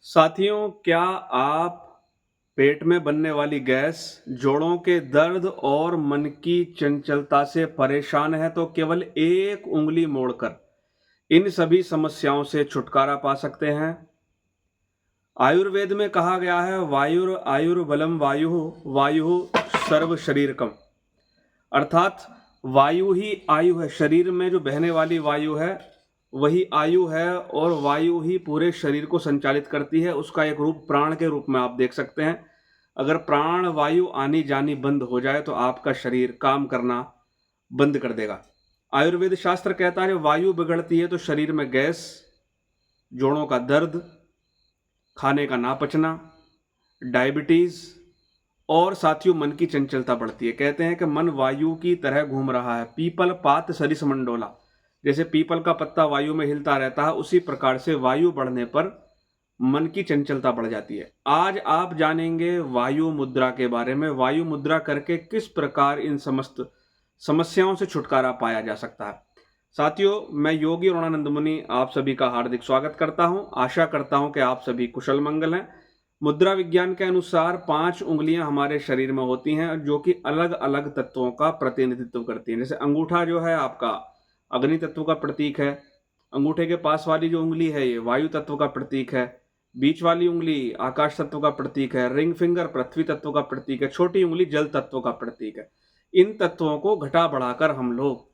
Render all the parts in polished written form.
साथियों, क्या आप पेट में बनने वाली गैस, जोड़ों के दर्द और मन की चंचलता से परेशान हैं? तो केवल एक उंगली मोड़कर इन सभी समस्याओं से छुटकारा पा सकते हैं। आयुर्वेद में कहा गया है, वायुर आयुर्बलम वायु, वायु सर्व शरीरकम। अर्थात वायु ही आयु है। शरीर में जो बहने वाली वायु है वही आयु है, और वायु ही पूरे शरीर को संचालित करती है। उसका एक रूप प्राण के रूप में आप देख सकते हैं। अगर प्राण वायु आनी जानी बंद हो जाए तो आपका शरीर काम करना बंद कर देगा। आयुर्वेद शास्त्र कहता है, वायु बिगड़ती है तो शरीर में गैस, जोड़ों का दर्द, खाने का ना पचना, डायबिटीज और साथियों मन की चंचलता बढ़ती है। कहते हैं कि मन वायु की तरह घूम रहा है, पीपल पात सरिस मंडोला। जैसे पीपल का पत्ता वायु में हिलता रहता है, उसी प्रकार से वायु बढ़ने पर मन की चंचलता बढ़ जाती है। आज आप जानेंगे वायु मुद्रा के बारे में। वायु मुद्रा करके किस प्रकार इन समस्त समस्याओं से छुटकारा पाया जा सकता है। साथियों, मैं योगी ऋणानंद मुनि आप सभी का हार्दिक स्वागत करता हूं। आशा करता हूं कि आप सभी कुशल मंगल हैं। मुद्रा विज्ञान के अनुसार 5 उंगलियां हमारे शरीर में होती हैं, जो कि अलग अलग तत्वों का प्रतिनिधित्व करती हैं। जैसे अंगूठा जो है आपका अग्नि तत्व का प्रतीक है, अंगूठे के पास वाली जो उंगली है ये वायु तत्व का प्रतीक है, बीच वाली उंगली आकाश तत्व का प्रतीक है, रिंग फिंगर पृथ्वी तत्व का प्रतीक है, छोटी उंगली जल तत्व का प्रतीक है। इन तत्वों को घटा बढ़ाकर हम लोग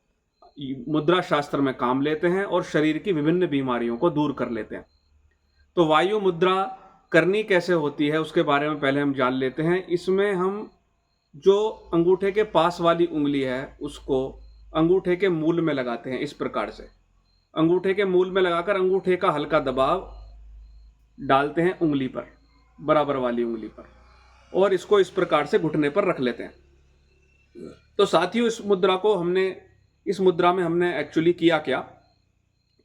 मुद्रा शास्त्र में काम लेते हैं और शरीर की विभिन्न बीमारियों को दूर कर लेते हैं। तो वायु मुद्रा करनी कैसे होती है उसके बारे में पहले हम जान लेते हैं। इसमें हम जो अंगूठे के पास वाली उंगली है उसको अंगूठे के मूल में लगाते हैं। इस प्रकार से अंगूठे के मूल में लगाकर अंगूठे का हल्का दबाव डालते हैं उंगली पर, बराबर वाली उंगली पर, और इसको इस प्रकार से घुटने पर रख लेते हैं। तो साथियों, इस मुद्रा में हमने एक्चुअली किया क्या।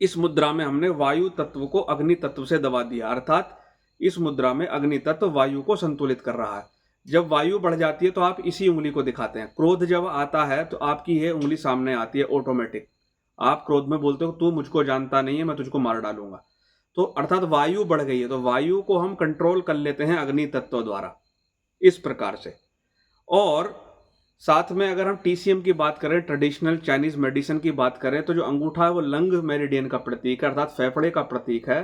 इस मुद्रा में हमने वायु तत्व को अग्नि तत्व से दबा दिया। अर्थात इस मुद्रा में अग्नि तत्व वायु को संतुलित कर रहा है। जब वायु बढ़ जाती है तो आप इसी उंगली को दिखाते हैं। क्रोध जब आता है तो आपकी यह उंगली सामने आती है ऑटोमेटिक। आप क्रोध में बोलते हो, तू मुझको जानता नहीं है, मैं तुझको मार डालूंगा। तो अर्थात वायु बढ़ गई है, तो वायु को हम कंट्रोल कर लेते हैं अग्नि तत्व द्वारा, इस प्रकार से। और साथ में अगर हम टीसीएम की बात करें, ट्रेडिशनल चाइनीज मेडिसिन की बात करें, तो जो अंगूठा है वो लंग मेरिडियन का प्रतीक है, अर्थात फेफड़े का प्रतीक है।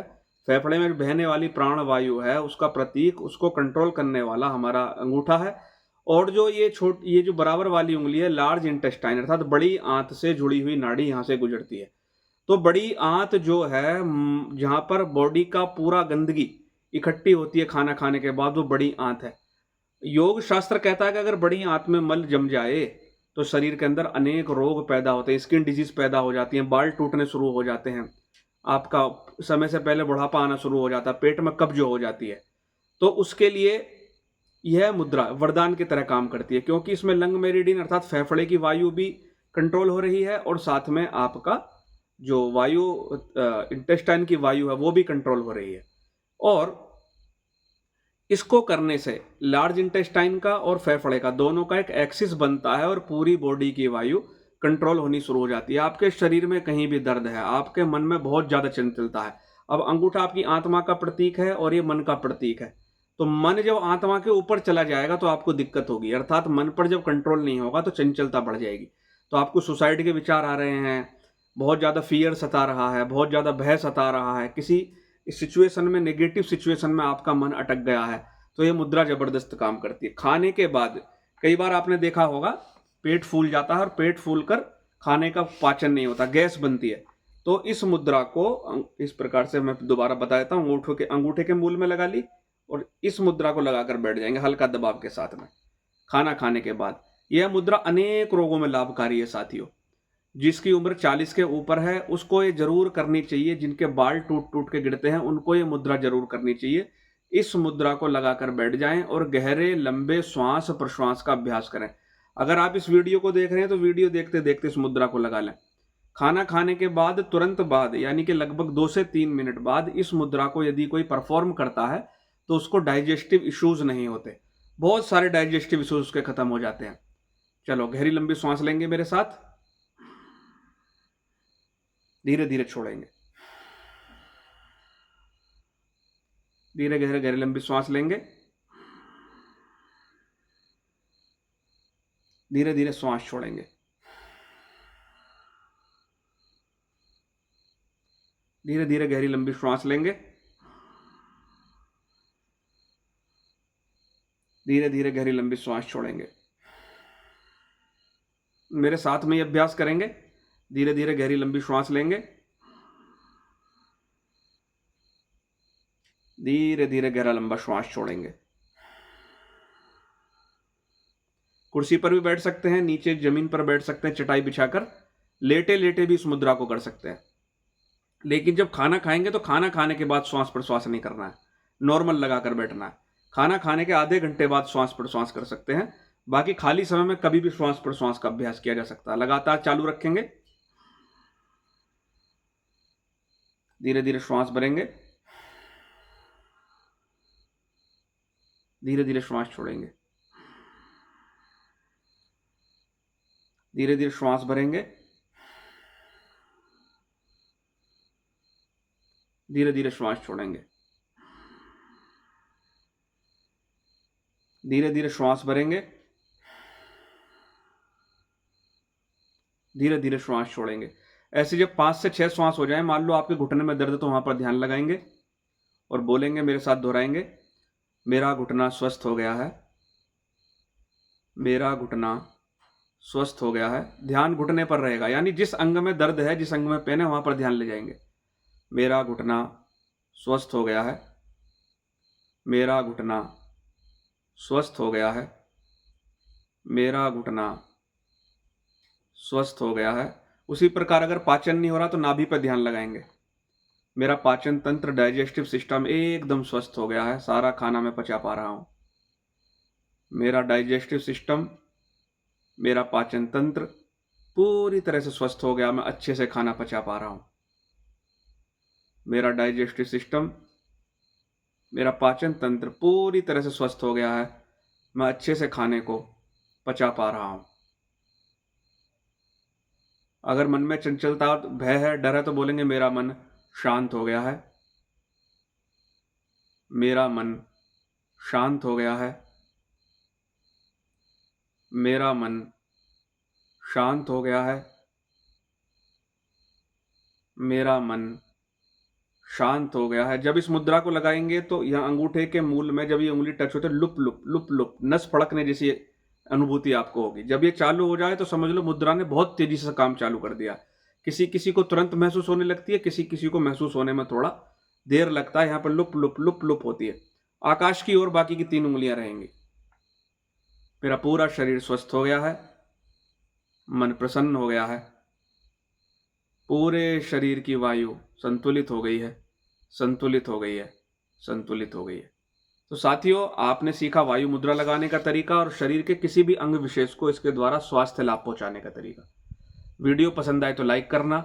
फेफड़े में बहने वाली प्राण वायु है उसका प्रतीक, उसको कंट्रोल करने वाला हमारा अंगूठा है। और जो ये जो बराबर वाली उंगली है, लार्ज इंटेस्टाइन अर्थात बड़ी आंत से जुड़ी हुई नाड़ी यहां से गुजरती है। तो बड़ी आंत जो है, जहां पर बॉडी का पूरा गंदगी इकट्ठी होती है खाना खाने के बाद, वो बड़ी आंत है। योग शास्त्र कहता है कि अगर बड़ी आंत में मल जम जाए तो शरीर के अंदर अनेक रोग पैदा होते हैं, स्किन डिजीज पैदा हो जाती हैं, बाल टूटने शुरू हो जाते हैं, आपका समय से पहले बुढ़ापा आना शुरू हो जाता है, पेट में कब्ज हो जाती है। तो उसके लिए यह मुद्रा वरदान की तरह काम करती है, क्योंकि इसमें लंग मेरिडियन अर्थात फेफड़े की वायु भी कंट्रोल हो रही है, और साथ में आपका जो वायु इंटेस्टाइन की वायु है वो भी कंट्रोल हो रही है। और इसको करने से लार्ज इंटेस्टाइन का और फेफड़े का दोनों का एक एक्सिस बनता है, और पूरी बॉडी की वायु कंट्रोल होनी शुरू हो जाती है। आपके शरीर में कहीं भी दर्द है, आपके मन में बहुत ज्यादा चंचलता है। अब अंगूठा आपकी आत्मा का प्रतीक है और ये मन का प्रतीक है। तो मन जब आत्मा के ऊपर चला जाएगा तो आपको दिक्कत होगी, अर्थात मन पर जब कंट्रोल नहीं होगा तो चंचलता बढ़ जाएगी। तो आपको सुसाइड के विचार आ रहे हैं, बहुत ज्यादा फियर सता रहा है, बहुत ज्यादा भय सता रहा है, किसी इस सिचुएशन में, नेगेटिव सिचुएशन में आपका मन अटक गया है, तो ये मुद्रा जबरदस्त काम करती है। खाने के बाद कई बार आपने देखा होगा पेट फूल जाता है, और पेट फूलकर खाने का पाचन नहीं होता, गैस बनती है। तो इस मुद्रा को इस प्रकार से मैं दोबारा बता देता हूँ। अंगूठे के मूल में लगा ली, और इस मुद्रा को लगाकर बैठ जाएंगे हल्का दबाव के साथ में खाना खाने के बाद। यह मुद्रा अनेक रोगों में लाभकारी है साथियों। जिसकी उम्र 40 के ऊपर है उसको ये जरूर करनी चाहिए, जिनके बाल टूट टूट के गिरते हैं उनको ये मुद्रा जरूर करनी चाहिए। इस मुद्रा को लगाकर बैठ जाएं और गहरे लंबे श्वास प्रश्वास का अभ्यास करें। अगर आप इस वीडियो को देख रहे हैं तो वीडियो देखते देखते इस मुद्रा को लगा लें। खाना खाने के बाद तुरंत बाद, यानी कि लगभग 2 से 3 मिनट बाद इस मुद्रा को यदि कोई परफॉर्म करता है तो उसको डाइजेस्टिव इश्यूज नहीं होते। बहुत सारे डाइजेस्टिव इश्यूज उसके खत्म हो जाते हैं। चलो, गहरी लंबी सांस लेंगे मेरे साथ, धीरे धीरे छोड़ेंगे। धीरे गहरे गहरी लंबी सांस लेंगे, धीरे धीरे सांस छोड़ेंगे, धीरे धीरे गहरी लंबी सांस लेंगे, धीरे धीरे गहरी लंबी सांस छोड़ेंगे। मेरे साथ में ये अभ्यास करेंगे। धीरे धीरे गहरी लंबी सांस लेंगे, धीरे धीरे गहरा लंबा श्वास छोड़ेंगे। कुर्सी पर भी बैठ सकते हैं, नीचे जमीन पर बैठ सकते हैं, चटाई बिछाकर लेटे लेटे भी इस मुद्रा को कर सकते हैं। लेकिन जब खाना खाएंगे तो खाना खाने के बाद श्वास प्रश्वास नहीं करना है, नॉर्मल लगाकर बैठना है। खाना खाने के आधे घंटे बाद श्वास प्रश्वास कर सकते हैं। बाकी खाली समय में कभी भी श्वास प्रश्वास का अभ्यास किया जा सकता है। लगातार चालू रखेंगे, धीरे धीरे श्वास भरेंगे, धीरे धीरे श्वास छोड़ेंगे, धीरे धीरे श्वास भरेंगे, धीरे धीरे श्वास छोड़ेंगे, धीरे धीरे श्वास भरेंगे, धीरे धीरे श्वास छोड़ेंगे। ऐसे जब 5 से 6 श्वास हो जाए, मान लो आपके घुटने में दर्द है तो वहां पर ध्यान लगाएंगे और बोलेंगे, मेरे साथ दोहराएंगे, मेरा घुटना स्वस्थ हो गया है, मेरा घुटना स्वस्थ हो गया है। ध्यान घुटने पर रहेगा, यानी जिस अंग में दर्द है, जिस अंग में पेन है, वहां पर ध्यान ले जाएंगे। मेरा घुटना स्वस्थ हो गया है, मेरा घुटना स्वस्थ हो गया है, मेरा घुटना स्वस्थ हो गया है। उसी प्रकार अगर पाचन नहीं हो रहा तो नाभि पर ध्यान लगाएंगे। मेरा पाचन तंत्र, डाइजेस्टिव सिस्टम एकदम स्वस्थ हो गया है, सारा खाना मैं पचा पा रहा हूं। मेरा डाइजेस्टिव सिस्टम, मेरा पाचन तंत्र पूरी तरह से स्वस्थ हो गया, मैं अच्छे से खाना पचा पा रहा हूं। मेरा डाइजेस्टिव सिस्टम, मेरा पाचन तंत्र पूरी तरह से स्वस्थ हो गया है, मैं अच्छे से खाने को पचा पा रहा हूं। अगर मन में चंचलता, भय है, डर है तो बोलेंगे, मेरा मन शांत हो गया है, मेरा मन शांत हो गया है, मेरा मन शांत हो गया है, मेरा मन शांत हो गया है। जब इस मुद्रा को लगाएंगे तो यहाँ अंगूठे के मूल में जब ये उंगली टच होती है, लुप लुप लुप लुप नस फड़कने जैसी अनुभूति आपको होगी। जब ये चालू हो जाए तो समझ लो मुद्रा ने बहुत तेजी से काम चालू कर दिया। किसी किसी को तुरंत महसूस होने लगती है, किसी किसी को महसूस होने में थोड़ा देर लगता है। यहाँ पर लुप लुप लुप लुप होती है। आकाश की ओर बाकी की 3 उंगलियां रहेंगी। मेरा पूरा शरीर स्वस्थ हो गया है, मन प्रसन्न हो गया है, पूरे शरीर की वायु संतुलित हो गई है, संतुलित हो गई है, संतुलित हो गई है। तो साथियों, आपने सीखा वायु मुद्रा लगाने का तरीका और शरीर के किसी भी अंग विशेष को इसके द्वारा स्वास्थ्य लाभ पहुंचाने का तरीका। वीडियो पसंद आए तो लाइक करना,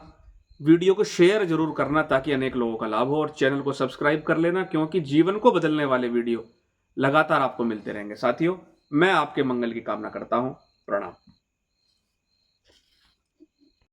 वीडियो को शेयर जरूर करना ताकि अनेक लोगों का लाभ हो, और चैनल को सब्सक्राइब कर लेना क्योंकि जीवन को बदलने वाले वीडियो लगातार आपको मिलते रहेंगे। साथियों, मैं आपके मंगल की कामना करता हूं। प्रणाम।